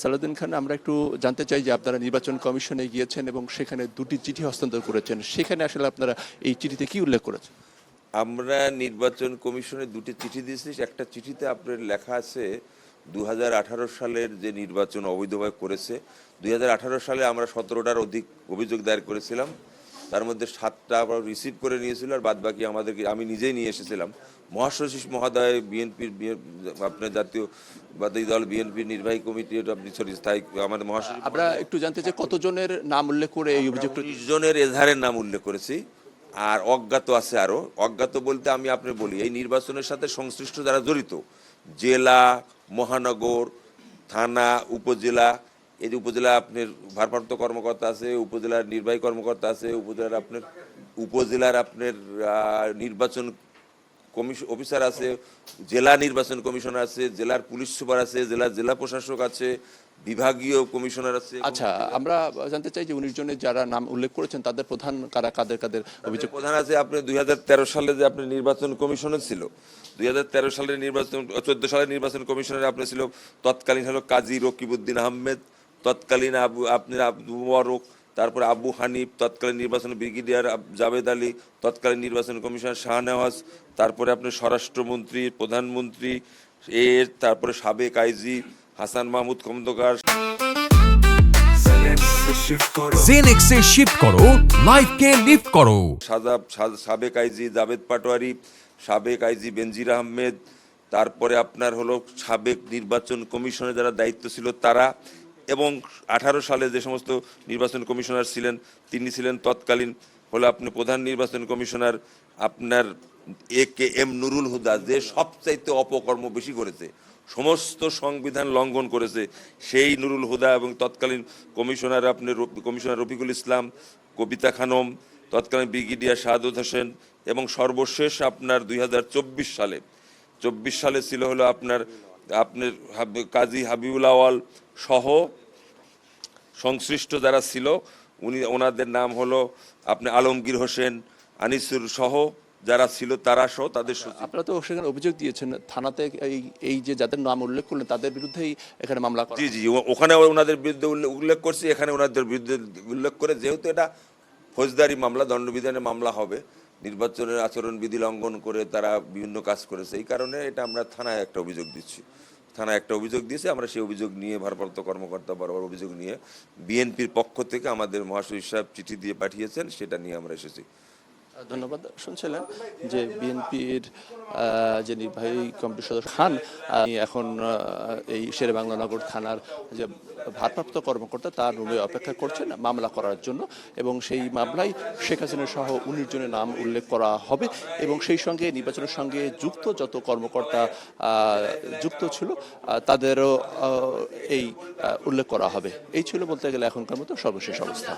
সালাউদ্দিন খান, আমরা একটু জানতে চাই যে আপনারা নির্বাচন কমিশনে গিয়েছেন এবং সেখানে দুটি চিঠি হস্তান্তর করেছেন, সেখানে আসলে আপনারা এই চিঠিতে কি উল্লেখ করেছেন? আমরা নির্বাচন কমিশনে দুটি চিঠি দিয়েছি। একটা চিঠিতে আপনার লেখা আছে 2018 সালের যে নির্বাচন অবৈধভাবে করেছে। 2018 সালে আমরা 17টার অধিক অভিযোগ দায়ের করেছিলাম, তার মধ্যে 7টা আমরা রিসিভ করে নিয়েছিল, আর বাদ বাকি আমাদেরকে আমি নিজেই নিয়ে এসেছিলাম। মহাসচিব মহোদয় বিএনপির আপনার জাতীয়বাদী দল বিএনপির নির্বাহী কমিটি, আপনি সরি স্থায়ী আমাদের মহাসচিব, আমরা একটু জানতে চাই কতজনের নাম উল্লেখ করে এই অভিযোগটা? 19 জনের এজাহারের নাম উল্লেখ করেছি, আর অজ্ঞাত আছে আরো। অজ্ঞাত বলতে আমি আপনি বলি, এই নির্বাচনের সাথে সংশ্লিষ্ট যারা জড়িত, জেলা, মহানগর, থানা, উপজেলা, এই যে উপজেলা আপনার ভারপ্রাপ্ত কর্মকর্তা আছে, উপজেলার নির্বাহী কর্মকর্তা আছে, উপজেলার আপনার নির্বাচন কমিশন অফিসার আছে, জেলা নির্বাচন কমিশনার আছে, জেলার পুলিশ সুপার আছে, জেলা প্রশাসক আছে, বিভাগীয় কমিশনার আছে। আচ্ছা, আমরা জানতে চাই যে 19 জনের যারা নাম উল্লেখ করেছেন তাদের প্রধান কারা, কাদের কাদের অভিযোগ? প্রধান আছে আপনি 2013 সালে যে আপনি নির্বাচন কমিশনের ছিল, 2013 সালের নির্বাচন 14 সালের নির্বাচন কমিশনের আপনি ছিল তৎকালীন হলো কাজী রকিবউদ্দিন আহমেদ, তৎকালীন আবু মোবারক, তারপরে আবু হানিফ, তৎকালীন নির্বাচন ব্রিগেডিয়ার জাভেদ আলী, তৎকালীন নির্বাচন কমিশনার শাহনেওয়াজ, তারপরে আপনার স্বরাষ্ট্রমন্ত্রী, প্রধানমন্ত্রী, তারপরে সাবেক আইজি হাসান মাহমুদ খন্দকার। জেনেক্সে শিফট করো, লাইফকে লিফট করো। সাবেক আইজি জাভেদ পাটোয়ারি, সাবেক আইজি বেনজির আহমেদ, তারপরে আপনার হলো সাবেক নির্বাচন কমিশনে যারা দায়িত্ব ছিল তারা, এবং 18 সালে যে সমস্ত নির্বাচন কমিশনার ছিলেন, তিনি ছিলেন তৎকালীন হলো আপনি প্রধান নির্বাচন কমিশনার আপনার AKM নুরুল হুদা, যে সবচাইতে অপকর্ম বেশি করেছে, সমস্ত সংবিধান লঙ্ঘন করেছে, সেই নুরুল হুদা, এবং তৎকালীন কমিশনার আপনার কমিশনার রফিকুল ইসলাম, কবিতা খানম, তৎকালীন ব্রিগেডিয়ার শাহাদত হোসেন, এবং সর্বশেষ আপনার 2024 সালে ছিল হলো আপনার কাজী হাবিবুল আওয়াল সহ সংশ্লিষ্ট যারা ছিল ওনাদের নাম হলো আপনি আলমগীর হোসেন, আনিসুর সহ যারা ছিল তারা সহ তাদের। আপনারা তো সেখানে অভিযোগ দিয়েছেন থানাতে, এই যে যাদের নাম উল্লেখ করলেন তাদের বিরুদ্ধেই এখানে মামলা করা? জি জি, ওখানে ওনাদের বিরুদ্ধে উল্লেখ করছি, এখানে ওনাদের বিরুদ্ধে উল্লেখ করে, যেহেতু এটা ফৌজদারি মামলা, দণ্ডবিধানের মামলা হবে, নির্বাচনের আচরণবিধি লঙ্ঘন করে তারা বিভিন্ন কাজ করেছে, এই কারণে এটা আমরা থানায় একটা অভিযোগ দিচ্ছি। থানায় একটা অভিযোগ দিয়েছে, আমরা সেই অভিযোগ নিয়ে ভারপ্রাপ্ত কর্মকর্তা বরাবর অভিযোগ নিয়ে বিএনপির পক্ষ থেকে আমাদের মহাসচিব সাহেব চিঠি দিয়ে পাঠিয়েছেন, সেটা নিয়ে আমরা এসেছি। ধন্যবাদ। শুনছিলেন যে বিএনপির যে নির্বাহী কমিটির সদস্য খান এখন এই শেরেবাংলা নগর থানার যে ভারপ্রাপ্ত কর্মকর্তা তার রুমে অপেক্ষা করছেন মামলা করার জন্য, এবং সেই মামলায় শেখ হাসিনা সহ 19 জনের নাম উল্লেখ করা হবে, এবং সেই সঙ্গে নির্বাচনের সঙ্গে যুক্ত যত কর্মকর্তা যুক্ত ছিল তাদেরও এই উল্লেখ করা হবে। এই ছিল বলতে গেলে এখনকার মতো সর্বশেষ অবস্থা।